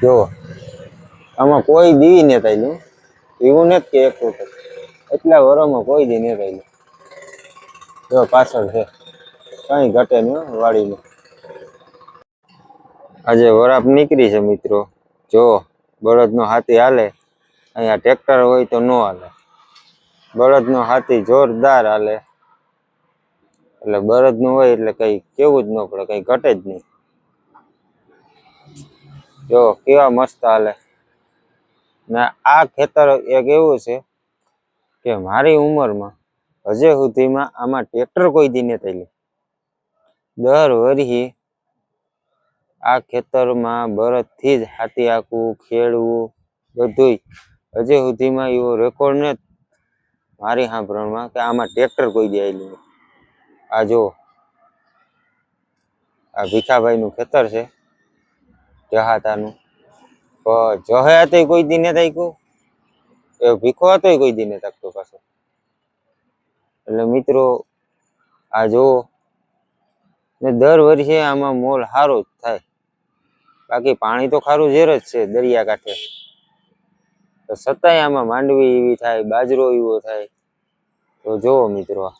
જો આમાં કોઈ દી ને થયેલું એવું નથી કે એક વખત એટલા વરોમાં કોઈ દી નહીં થયેલું. જો પાછળ છે કઈ ઘટે નહીં વાડીમાં. આજે વરાપ નીકળી છે મિત્રો. જો બળદનો હાથી હાલે, અહીંયા ટ્રેક્ટર હોય તો ન હાલે. બળદનો હાથી જોરદાર હાલે, એટલે બળદનું હોય એટલે કઈ કેવું જ ન પડે, કઈ ઘટે જ નહીં. જો કેવા મસ્ત હાલે. ને આ ખેતર એક એવું છે કે મારી ઉંમરમાં હજે સુધીમાં આમાં ટ્રેક્ટર કોઈ દી નથી થયેલું. દર વર્ષે આ ખેતરમાં બળદથી જ હાથી હાંકવું, ખેડવું બધુંય હજે સુધીમાં એવો રેકોર્ડ ને મારી સાંભળવામાં કે આમાં ટ્રેક્ટર કોઈ દી આવેલું. આ જો આ ભીખાભાઈનું ખેતર છે જહાતાનું. જહે હતો કોઈ દી નથી થાક્યું, એ ભીખો હતો કોઈ દી નથી થાકતો પાછો. એટલે મિત્રો આ જો ને દર વર્ષે આમાં મોલ સારો જ થાય. બાકી પાણી તો ખારું ઝેર જ છે દરિયા કાંઠે, તો છતાંય આમાં માંડવી એવી થાય, બાજરો એવો થાય. તો જોવો મિત્રો